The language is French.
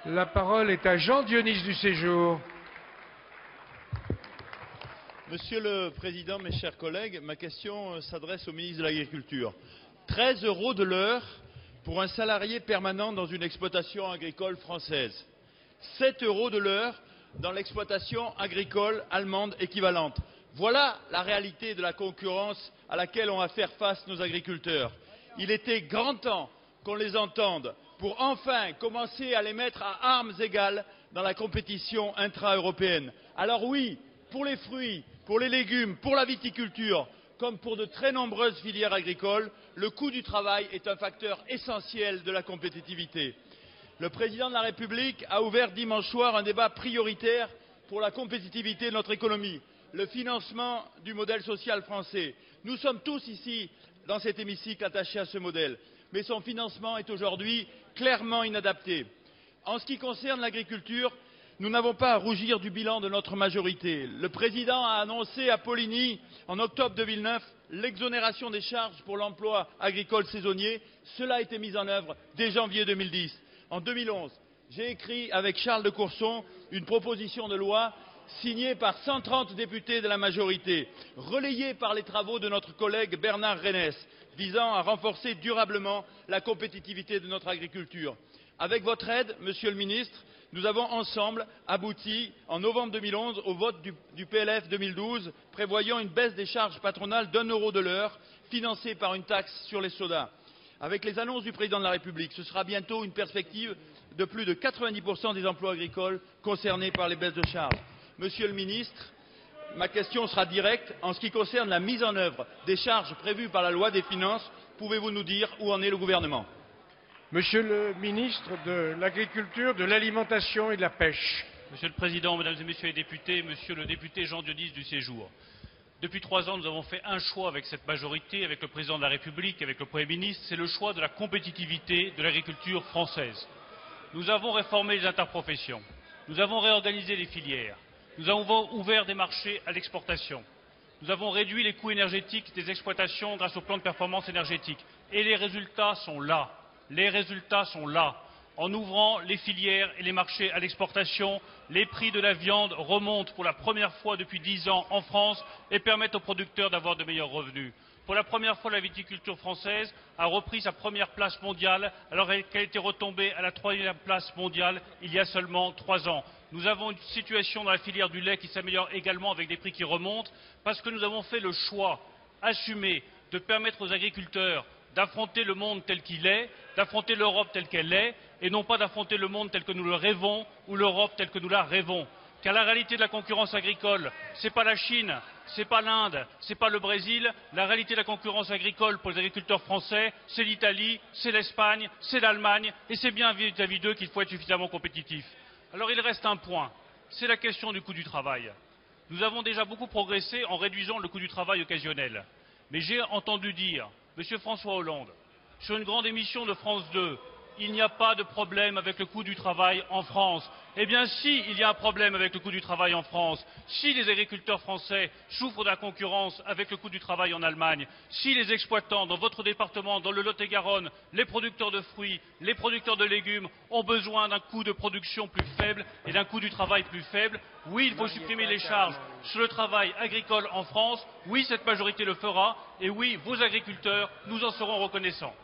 La parole est à Jean-Dionys du Séjour. Monsieur le Président, mes chers collègues, ma question s'adresse au ministre de l'Agriculture. 13 € de l'heure pour un salarié permanent dans une exploitation agricole française. 7 € de l'heure dans l'exploitation agricole allemande équivalente. Voilà la réalité de la concurrence à laquelle ont à faire face nos agriculteurs. Il était grand temps qu'on les entende pour enfin commencer à les mettre à armes égales dans la compétition intra-européenne. Alors oui, pour les fruits, pour les légumes, pour la viticulture, comme pour de très nombreuses filières agricoles, le coût du travail est un facteur essentiel de la compétitivité. Le président de la République a ouvert dimanche soir un débat prioritaire pour la compétitivité de notre économie, le financement du modèle social français. Nous sommes tous ici, dans cet hémicycle, attachés à ce modèle, mais son financement est aujourd'hui clairement inadapté. En ce qui concerne l'agriculture, nous n'avons pas à rougir du bilan de notre majorité. Le président a annoncé à Poligny, en octobre 2009, l'exonération des charges pour l'emploi agricole saisonnier. Cela a été mis en œuvre dès janvier 2010. En 2011, j'ai écrit avec Charles de Courson une proposition de loi signée par 130 députés de la majorité, relayée par les travaux de notre collègue Bernard Renès, visant à renforcer durablement la compétitivité de notre agriculture. Avec votre aide, Monsieur le Ministre, nous avons ensemble abouti en novembre 2011 au vote du PLF 2012 prévoyant une baisse des charges patronales d'1 € de l'heure financée par une taxe sur les sodas. Avec les annonces du président de la République, ce sera bientôt une perspective de plus de 90% des emplois agricoles concernés par les baisses de charges. Monsieur le Ministre, ma question sera directe. En ce qui concerne la mise en œuvre des charges prévues par la loi des finances, pouvez-vous nous dire où en est le gouvernement ? Monsieur le ministre de l'Agriculture, de l'Alimentation et de la Pêche. Monsieur le Président, Mesdames et Messieurs les députés, Monsieur le député Jean-Dionys du Séjour. Depuis 3 ans, nous avons fait un choix avec cette majorité, avec le Président de la République, avec le Premier ministre, c'est le choix de la compétitivité de l'agriculture française. Nous avons réformé les interprofessions, nous avons réorganisé les filières, nous avons ouvert des marchés à l'exportation, nous avons réduit les coûts énergétiques des exploitations grâce au plan de performance énergétique. Et les résultats sont là. Les résultats sont là. En ouvrant les filières et les marchés à l'exportation, les prix de la viande remontent pour la première fois depuis 10 ans en France et permettent aux producteurs d'avoir de meilleurs revenus. Pour la première fois, la viticulture française a repris sa première place mondiale alors qu'elle était retombée à la 3e place mondiale il y a seulement 3 ans. Nous avons une situation dans la filière du lait qui s'améliore également avec des prix qui remontent parce que nous avons fait le choix assumé de permettre aux agriculteurs d'affronter le monde tel qu'il est, d'affronter l'Europe telle qu'elle est, et non pas d'affronter le monde tel que nous le rêvons, ou l'Europe telle que nous la rêvons. Car la réalité de la concurrence agricole, ce n'est pas la Chine, ce n'est pas l'Inde, ce n'est pas le Brésil. La réalité de la concurrence agricole pour les agriculteurs français, c'est l'Italie, c'est l'Espagne, c'est l'Allemagne, et c'est bien vis-à-vis d'eux qu'il faut être suffisamment compétitif. Alors il reste un point, c'est la question du coût du travail. Nous avons déjà beaucoup progressé en réduisant le coût du travail occasionnel. Mais j'ai entendu dire, Monsieur François Hollande, sur une grande émission de France 2, il n'y a pas de problème avec le coût du travail en France. Eh bien si, il y a un problème avec le coût du travail en France. Si les agriculteurs français souffrent de la concurrence avec le coût du travail en Allemagne, si les exploitants dans votre département, dans le Lot-et-Garonne, les producteurs de fruits, les producteurs de légumes ont besoin d'un coût de production plus faible et d'un coût du travail plus faible, oui, il faut supprimer les charges sur le travail agricole en France, oui, cette majorité le fera, et oui, vos agriculteurs, nous en serons reconnaissants.